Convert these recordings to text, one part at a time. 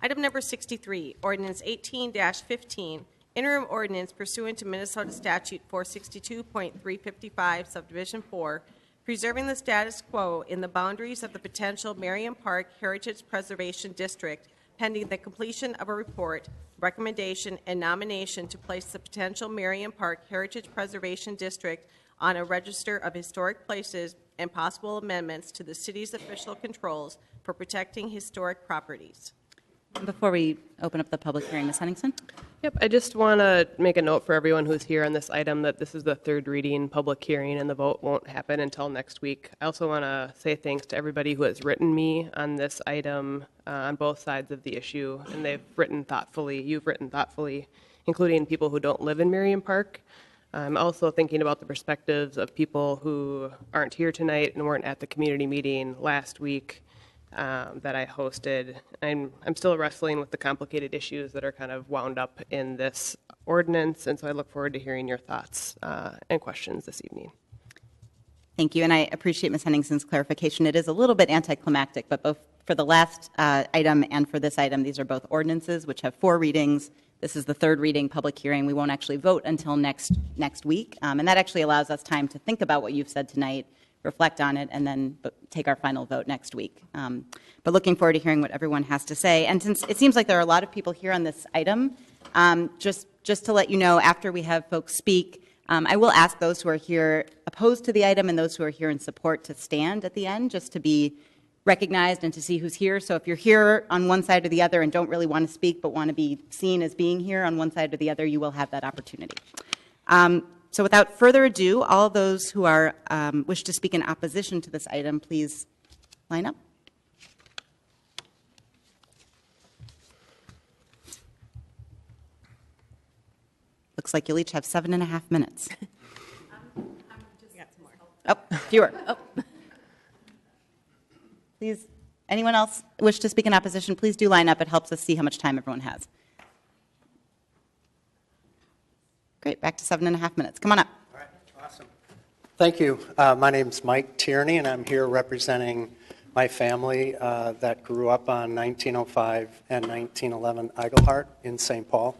Item number 63, Ordinance 18-15, interim ordinance pursuant to Minnesota Statute 462.355, Subdivision 4, preserving the status quo in the boundaries of the potential Merriam Park Heritage Preservation District pending the completion of a report, recommendation, and nomination to place the potential Merriam Park Heritage Preservation District on a register of historic places and possible amendments to the city's official controls for protecting historic properties. Before we open up the public hearing, Ms. Henningsen? Yep, I just want to make a note for everyone who's here on this item that this is the third reading public hearing and the vote won't happen until next week. I also want to say thanks to everybody who has written me on this item on both sides of the issue, and they've written thoughtfully, you've written thoughtfully, including people who don't live in Merriam Park. I'm also thinking about the perspectives of people who aren't here tonight and weren't at the community meeting last week that I hosted. I'm still wrestling with the complicated issues that are kind of wound up in this ordinance, and so I look forward to hearing your thoughts and questions this evening. Thank you, and I appreciate Ms. Henningsen's clarification. It is a little bit anticlimactic, but both for the last item and for this item, these are both ordinances which have 4 readings. This is the third reading public hearing. We won't actually vote until next week, and that actually allows us time to think about what you've said tonight, reflect on it, and then take our final vote next week. But looking forward to hearing what everyone has to say. And since it seems like there are a lot of people here on this item, just to let you know, after we have folks speak, I will ask those who are here opposed to the item and those who are here in support to stand at the end, just to be recognized and to see who's here. So if you're here on one side or the other and don't really want to speak but want to be seen as being here on one side or the other, you will have that opportunity. So without further ado, all of those who are wish to speak in opposition to this item, please line up. Looks like you'll each have 7.5 minutes. Oh, fewer. Oh. Please, anyone else wish to speak in opposition, please do line up. It helps us see how much time everyone has. Great, back to 7.5 minutes. Come on up. All right, awesome. Thank you. My name's Mike Tierney, and I'm here representing my family that grew up on 1905 and 1911 Eigelhart in St. Paul.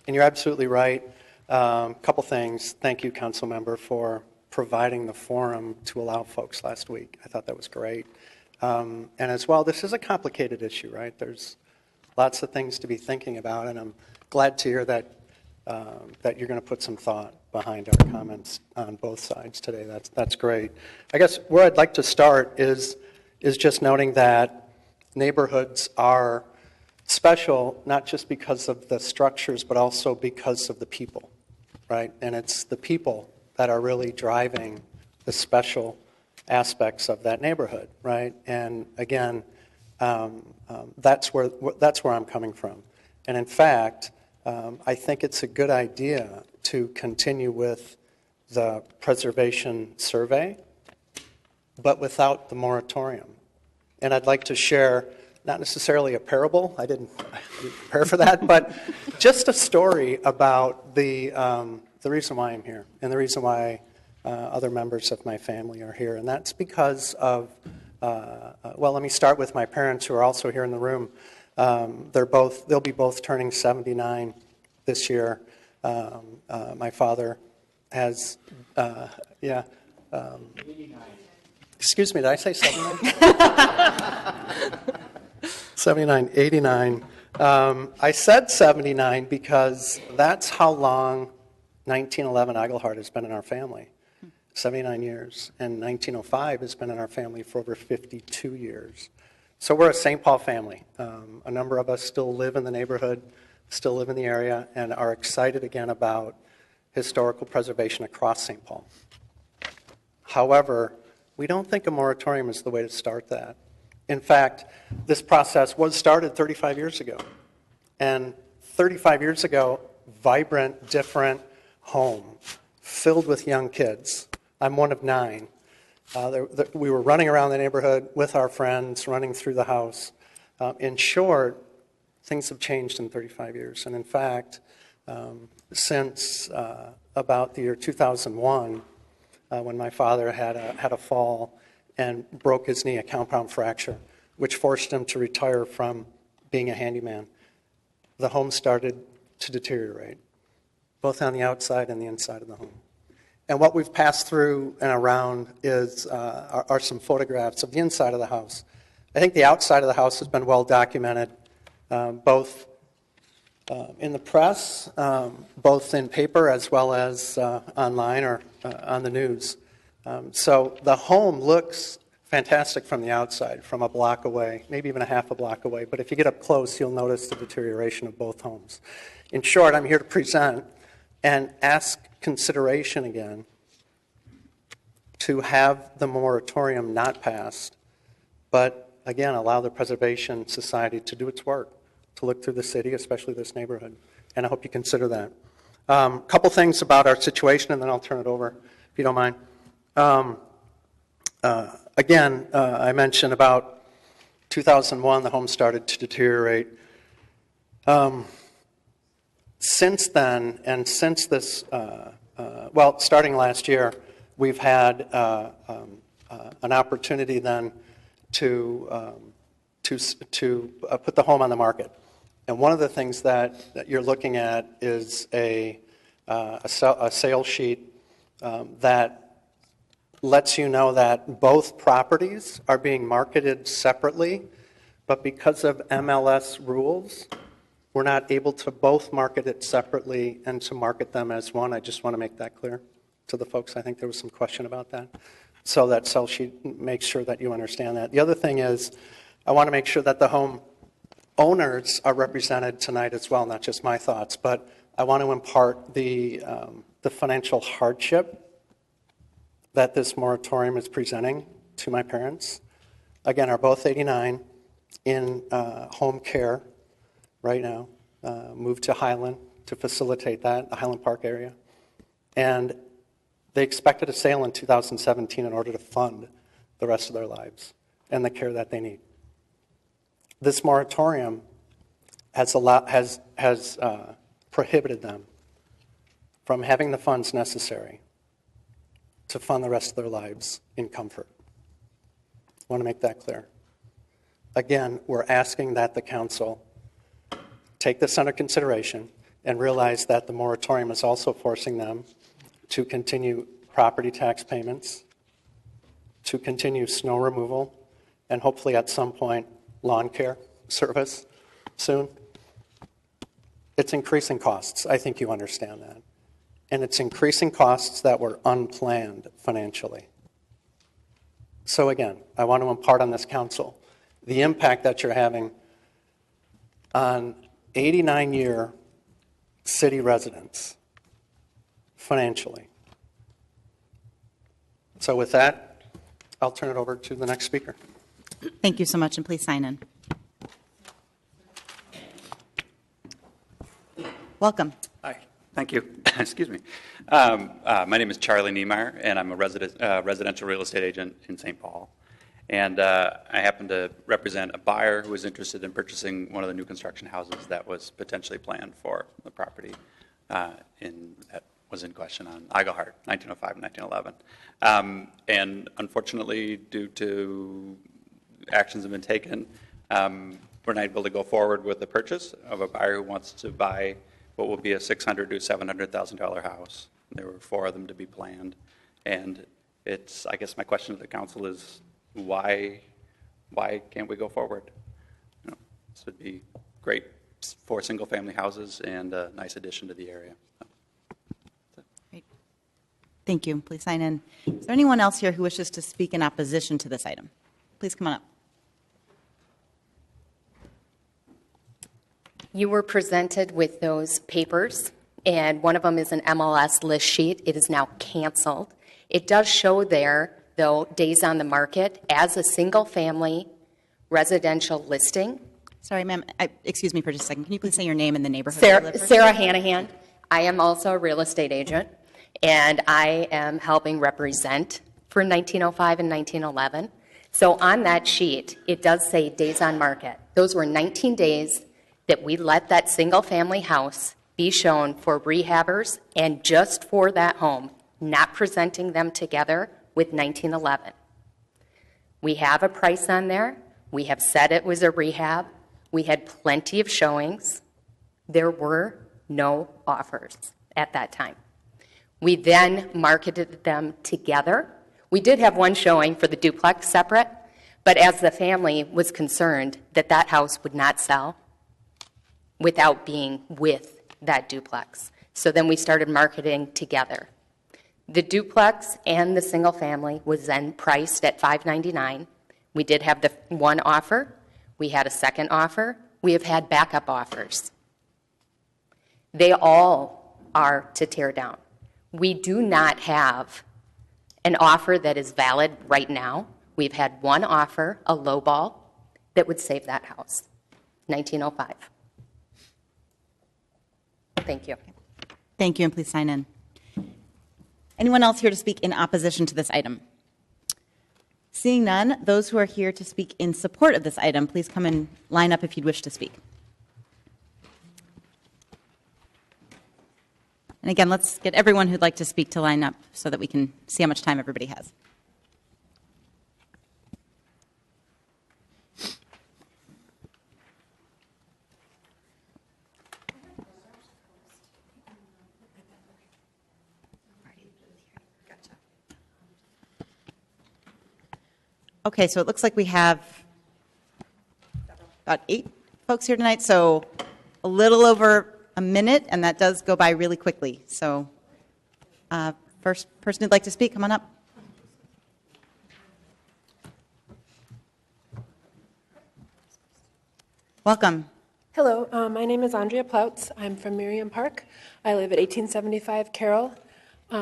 And you're absolutely right. A couple things. Thank you, Council Member, for providing the forum to allow folks last week. I thought that was great. And as well, this is a complicated issue, right? There's lots of things to be thinking about, and I'm glad to hear that that you're going to put some thought behind our comments on both sides today. That's great. I guess where I'd like to start is just noting that neighborhoods are special, not just because of the structures, but also because of the people, right? And it's the people that are really driving the special aspects of that neighborhood, right? And again, that's where I'm coming from. And in fact, I think it's a good idea to continue with the preservation survey, but without the moratorium. And I'd like to share, not necessarily a parable, I didn't prepare for that, but just a story about the reason why I'm here and the reason why other members of my family are here. And that's because of, well, let me start with my parents who are also here in the room. They'll be both turning 79 this year. My father has, 89. Excuse me, did I say 79? 79, 89. I said 79 because that's how long 1911 Eigelhart has been in our family. 79 years. And 1905 has been in our family for over 52 years. So we're a St. Paul family. A number of us still live in the neighborhood, still live in the area, and are excited again about historical preservation across St. Paul. However, we don't think a moratorium is the way to start that. In fact, this process was started 35 years ago. And 35 years ago, vibrant, different home filled with young kids. I'm one of 9. We were running around the neighborhood with our friends, running through the house. In short, things have changed in 35 years. And in fact, since about the year 2001, when my father had a fall and broke his knee, a compound fracture, which forced him to retire from being a handyman, the home started to deteriorate, both on the outside and the inside of the home. And what we've passed through and around are some photographs of the inside of the house. I think the outside of the house has been well documented, both in the press, both in paper as well as online or on the news. So the home looks fantastic from the outside, from a block away, maybe even a half a block away. But if you get up close, you'll notice the deterioration of both homes. In short, I'm here to present and ask consideration again to have the moratorium not passed, but again, allow the Preservation Society to do its work, to look through the city, especially this neighborhood. And I hope you consider that. A couple things about our situation, and then I'll turn it over, if you don't mind. Again, I mentioned about 2001, the home started to deteriorate. Since then, and since this, starting last year, we've had an opportunity then to put the home on the market. And one of the things that you're looking at is a sales sheet that lets you know that both properties are being marketed separately, but because of MLS rules, we're not able to both market it separately and to market them as one. I just want to make that clear to the folks. I think there was some question about that. So that sell sheet makes sure that you understand that. The other thing is I want to make sure that the home owners are represented tonight as well, not just my thoughts, but I want to impart the financial hardship that this moratorium is presenting to my parents. Again, are both 89 in home care right now, moved to Highland to facilitate that, the Highland Park area. And they expected a sale in 2017 in order to fund the rest of their lives and the care that they need. This moratorium has prohibited them from having the funds necessary to fund the rest of their lives in comfort. I want to make that clear. Again, we're asking that the council take this under consideration and realize that the moratorium is also forcing them to continue property tax payments, to continue snow removal, and hopefully at some point lawn care service soon. It's increasing costs. I think you understand that. And it's increasing costs that were unplanned financially. So again, I want to impart on this council the impact that you're having on 89-year city residents financially. So with that, I'll turn it over to the next speaker. Thank you so much, and please sign in. Welcome. Hi, thank you. Excuse me. My name is Charlie Niemeyer, and I'm a residential real estate agent in St. Paul. And I happen to represent a buyer who is interested in purchasing one of the new construction houses that was potentially planned for the property that was in question on Eigelhart, 1905 and 1911. And unfortunately, due to actions have been taken, we're not able to go forward with the purchase of a buyer who wants to buy what will be a $600,000 to $700,000 house. There were 4 of them to be planned. And I guess my question to the council is, why can't we go forward? This would be great for single-family houses and a nice addition to the area. Great. Thank you. Please sign in. Is there anyone else here who wishes to speak in opposition to this item? Please come on up. You were presented with those papers, and one of them is an MLS list sheet. It is now canceled. It does show there, though, days on the market as a single-family residential listing. Sorry, ma'am. Excuse me for just a second. Can you please say your name and the neighborhood you live in? Sarah Hanahan. I am also a real estate agent, and I am helping represent for 1905 and 1911. So on that sheet, it does say days on market. Those were 19 days that we let that single-family house be shown for rehabbers and just for that home, not presenting them together with 1911. We have a price on there. We have said it was a rehab. We had plenty of showings. There were no offers at that time. We then marketed them together. We did have one showing for the duplex separate, but as the family was concerned that that house would not sell without being with that duplex. So then we started marketing together. The duplex and the single family was then priced at $599. We did have the one offer. We had a second offer. We have had backup offers. They all are to tear down. We do not have an offer that is valid right now. We've had one offer, a low ball, that would save that house, 1905. Thank you. Thank you, and please sign in. Anyone else here to speak in opposition to this item? Seeing none, those who are here to speak in support of this item, please come and line up if you'd wish to speak. And again, let's get everyone who'd like to speak to line up so that we can see how much time everybody has. Okay, so it looks like we have about 8 folks here tonight, so a little over a minute, and that does go by really quickly. So first person who'd like to speak, come on up. Welcome. Hello, my name is Andrea Plautz. I'm from Merriam Park. I live at 1875 Carroll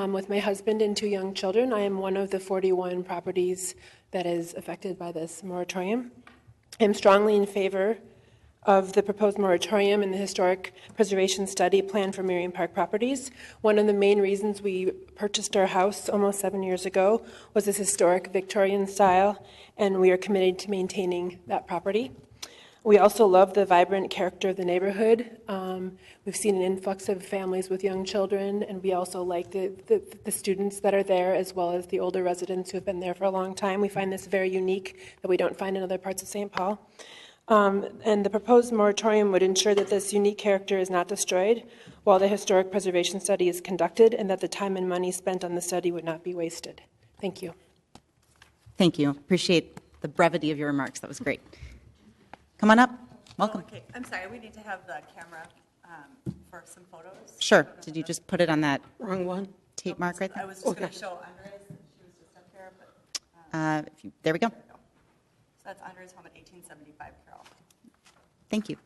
with my husband and 2 young children. I am one of the 41 properties that is affected by this moratorium. I'm strongly in favor of the proposed moratorium and the historic preservation study plan for Merriam Park properties. One of the main reasons we purchased our house almost 7 years ago was this historic Victorian style, and we are committed to maintaining that property. We also love the vibrant character of the neighborhood. We've seen an influx of families with young children, and we also like the students that are there, as well as the older residents who have been there for a long time. We find this very unique that we don't find in other parts of St. Paul. And the proposed moratorium would ensure that this unique character is not destroyed while the historic preservation study is conducted, and that the time and money spent on the study would not be wasted. Thank you. Thank you. Appreciate the brevity of your remarks. That was great. Come on up. Welcome. Oh, okay. I'm sorry. We need to have the camera for some photos. Sure. Did you just put it on that Wrong one. tape mark right I there? was just going to show Andres. She was just up there, but There we go. so that's Andres home at 1875 Carroll. Thank you.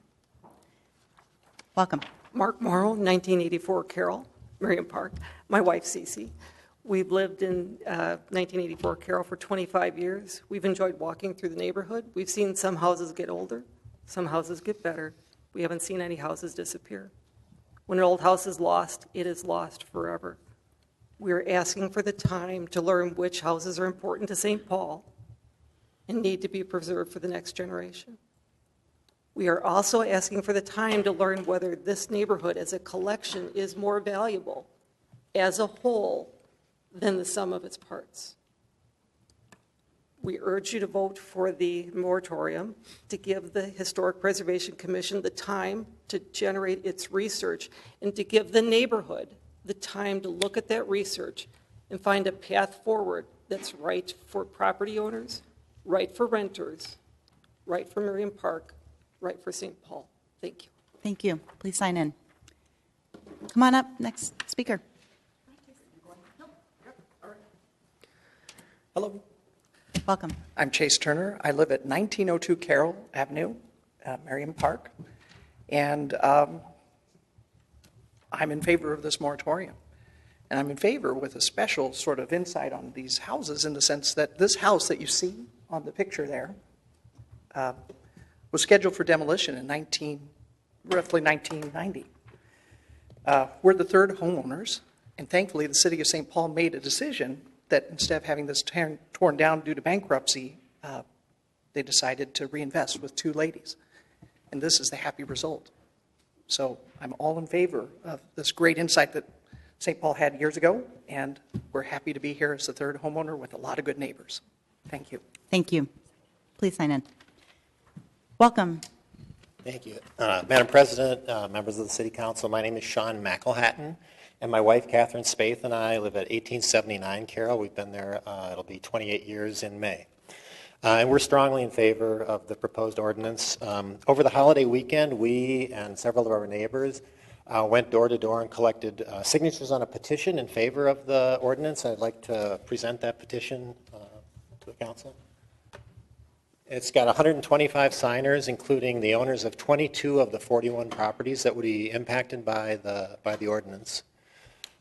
Welcome. Mark Morrow, 1984 Carroll, Merriam Park. My wife, Cece. We've lived in 1984 Carroll for 25 years. We've enjoyed walking through the neighborhood. We've seen some houses get older, some houses get better. We haven't seen any houses disappear. When an old house is lost, it is lost forever. We're asking for the time to learn which houses are important to St. Paul and need to be preserved for the next generation. We are also asking for the time to learn whether this neighborhood as a collection is more valuable as a whole than the sum of its parts. We urge you to vote for the moratorium to give the Historic Preservation Commission the time to generate its research and to give the neighborhood the time to look at that research and find a path forward that's right for property owners, right for renters, right for Merriam Park, right for St. Paul. Thank you. Thank you. Please sign in. Come on up, next speaker. Hello, Welcome. I'm Chase Turner. I live at 1902 Carroll Avenue, Merriam Park, and I'm in favor of this moratorium. And I'm in favor with a special sort of insight on these houses in the sense that this house that you see on the picture there was scheduled for demolition in roughly 1990. We're the third homeowners, and thankfully the city of St. Paul made a decision that instead of having this torn down due to bankruptcy, they decided to reinvest with 2 ladies. And this is the happy result. So I'm all in favor of this great insight that St. Paul had years ago, and we're happy to be here as the third homeowner with a lot of good neighbors. Thank you. Thank you. Please sign in. Welcome. Thank you. Madam President, members of the City Council, my name is Sean McElhatton, and my wife, Catherine Spaeth, and I live at 1879 Carroll. We've been there, it'll be 28 years in May. And we're strongly in favor of the proposed ordinance. Over the holiday weekend, we and several of our neighbors went door to door and collected signatures on a petition in favor of the ordinance. I'd like to present that petition to the council. It's got 125 signers, including the owners of 22 of the 41 properties that would be impacted by the ordinance.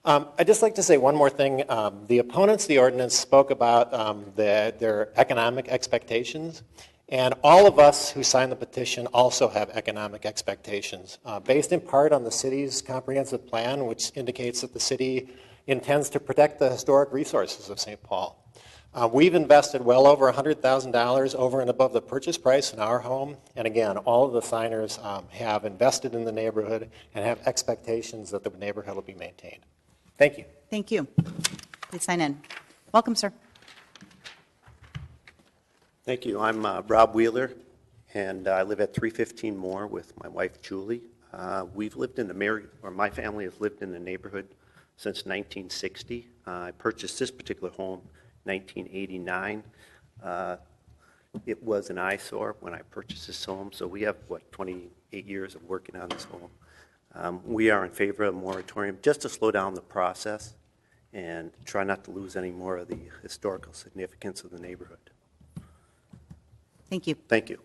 I'd just like to say one more thing. The opponents of the ordinance spoke about their economic expectations, and all of us who signed the petition also have economic expectations, based in part on the city's comprehensive plan, which indicates that the city intends to protect the historic resources of St. Paul. We've invested well over $100,000 over and above the purchase price in our home. And again, all of the signers have invested in the neighborhood and have expectations that the neighborhood will be maintained. Thank you. Thank you. Please sign in. Welcome, sir. Thank you. I'm Rob Wheeler, and I live at 315 Moore with my wife, Julie. We've lived in my family has lived in the neighborhood since 1960. I purchased this particular home 1989. It was an eyesore when I purchased this home, so we have, 28 years of working on this home. We are in favor of a moratorium just to slow down the process and try not to lose any more of the historical significance of the neighborhood. Thank you. Thank you.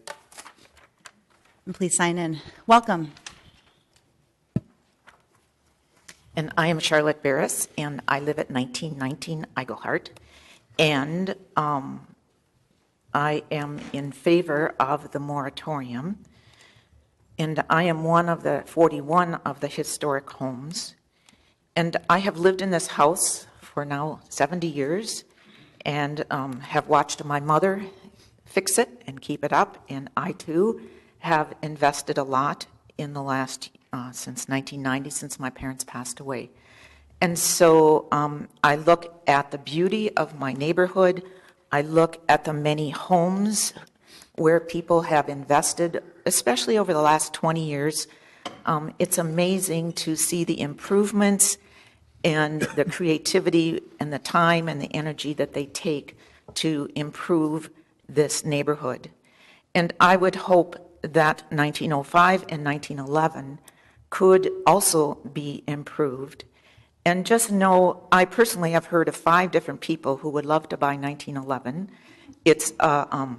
And please sign in. Welcome. And I am Charlotte Barris, and I live at 1919 Eigelhart. And I am in favor of the moratorium. And I am one of the 41 of the historic homes. And I have lived in this house for now 70 years and have watched my mother fix it and keep it up. And I, too, have invested a lot in the last, since 1990, since my parents passed away. And so I look at the beauty of my neighborhood. I look at the many homes where people have invested, especially over the last 20 years. It's amazing to see the improvements and the creativity and the time and the energy that they take to improve this neighborhood. And I would hope that 1905 and 1911 could also be improved. And just know, I personally have heard of 5 different people who would love to buy 1911. It's a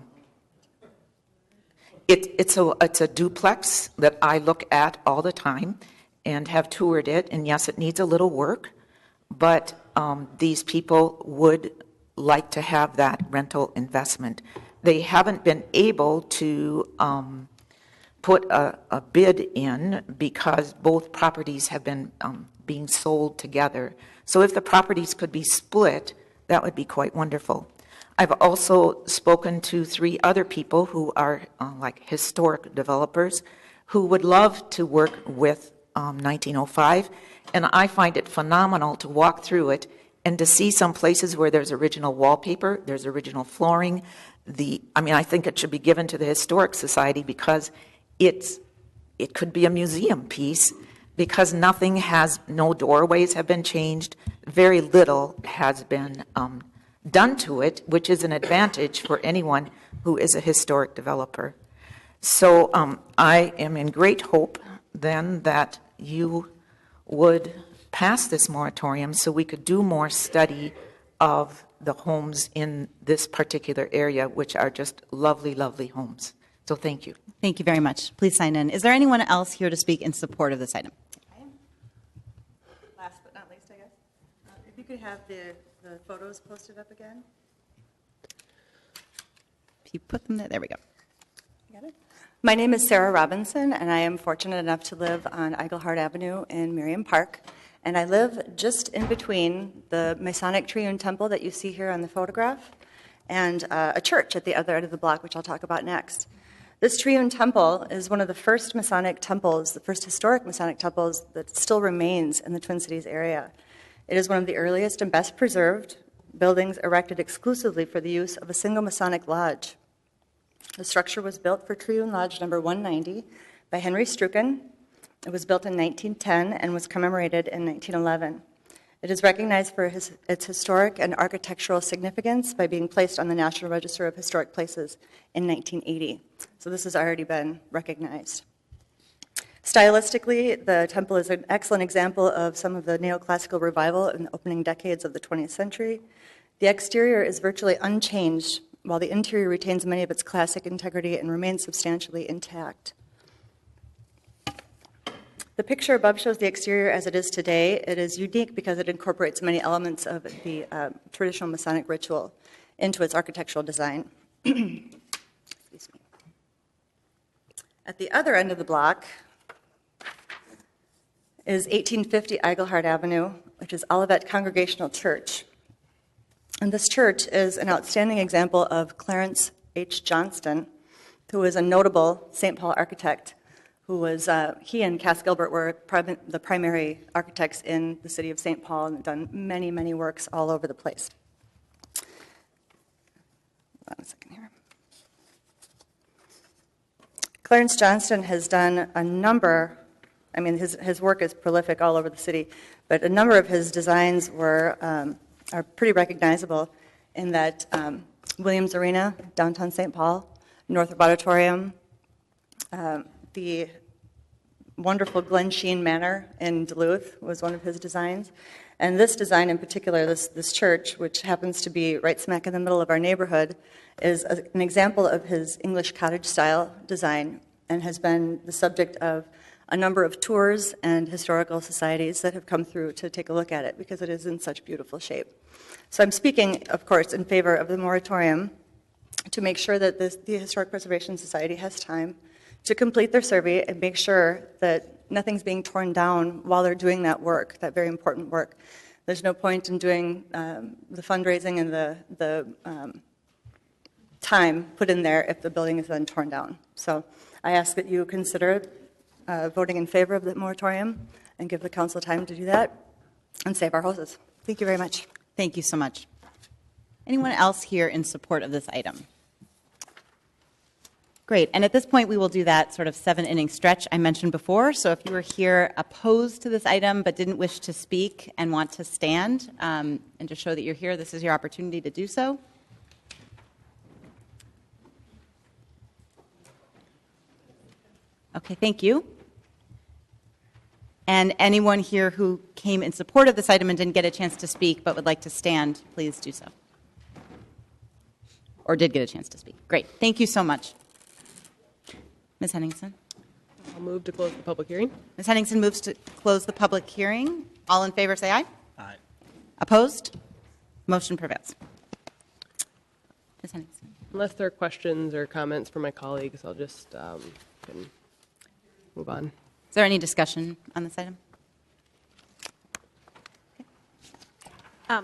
duplex that I look at all the time and have toured it. And yes, it needs a little work, but these people would like to have that rental investment. They haven't been able to put a bid in because both properties have been being sold together. So if the properties could be split, that would be quite wonderful. I've also spoken to 3 other people who are like historic developers who would love to work with 1905, and I find it phenomenal to walk through it and to see some places where there's original wallpaper, there's original flooring. I think it should be given to the Historic Society because it could be a museum piece, because no doorways have been changed, very little has been done to it, which is an advantage for anyone who is a historic developer. So I am in great hope then that you would pass this moratorium so we could do more study of the homes in this particular area, which are just lovely, lovely homes. So thank you. Thank you very much. Please sign in. Is there anyone else here to speak in support of this item? Last but not least, I guess. If you could have the photos posted up again. If you put them there, there we go. Got it. My name is Sarah Robinson, and I am fortunate enough to live on Eigelhart Avenue in Merriam Park. And I live just in between the Masonic Triune Temple that you see here on the photograph and a church at the other end of the block, which I'll talk about next. This Triune Temple is one of the first Masonic temples, the first historic Masonic temples that still remains in the Twin Cities area. It is one of the earliest and best preserved buildings erected exclusively for the use of a single Masonic lodge. The structure was built for Triune Lodge number 190 by Henry Strucken. It was built in 1910 and was commemorated in 1911. It is recognized for its historic and architectural significance by being placed on the National Register of Historic Places in 1980. So this has already been recognized. Stylistically, the temple is an excellent example of some of the neoclassical revival in the opening decades of the 20th century. The exterior is virtually unchanged, while the interior retains many of its classic integrity and remains substantially intact. The picture above shows the exterior as it is today. It is unique because it incorporates many elements of the traditional Masonic ritual into its architectural design. Excuse me. At the other end of the block is 1850 Eigelhart Avenue, which is Olivet Congregational Church. And this church is an outstanding example of Clarence H. Johnston, who is a notable St. Paul architect who was, he and Cass Gilbert were the primary architects in the city of St. Paul and have done many, many works all over the place. Hold on a second here. Clarence Johnston has done a number, I mean, his work is prolific all over the city, but a number of his designs were, are pretty recognizable in that Williams Arena, downtown St. Paul, Northrop Auditorium, the wonderful Glen Sheen Manor in Duluth was one of his designs. And this design in particular, this church, which happens to be right smack in the middle of our neighborhood, is an example of his English cottage style design and has been the subject of a number of tours and historical societies that have come through to take a look at it because it is in such beautiful shape. So I'm speaking, of course, in favor of the moratorium to make sure that the Historic Preservation Society has time to complete their survey and make sure that nothing's being torn down while they're doing that work, that very important work. There's no point in doing the fundraising and the time put in there if the building is then torn down. So I ask that you consider voting in favor of the moratorium and give the council time to do that and save our houses. Thank you very much. Thank you so much. Anyone else here in support of this item? Great. And at this point, we will do that sort of 7-inning stretch I mentioned before. So if you were here opposed to this item but didn't wish to speak and want to stand and to show that you're here, this is your opportunity to do so. Okay, thank you. And anyone here who came in support of this item and didn't get a chance to speak but would like to stand, please do so. Or did get a chance to speak. Great. Thank you so much. Ms. Henningsen? I'll move to close the public hearing. Ms. Henningsen moves to close the public hearing. All in favor say aye. Aye. Opposed? Motion prevails. Ms. Henningsen? Unless there are questions or comments from my colleagues, I'll just can move on. Is there any discussion on this item?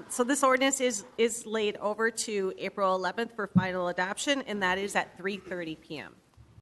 So this ordinance is laid over to April 11th for final adoption, and that is at 3:30 p.m.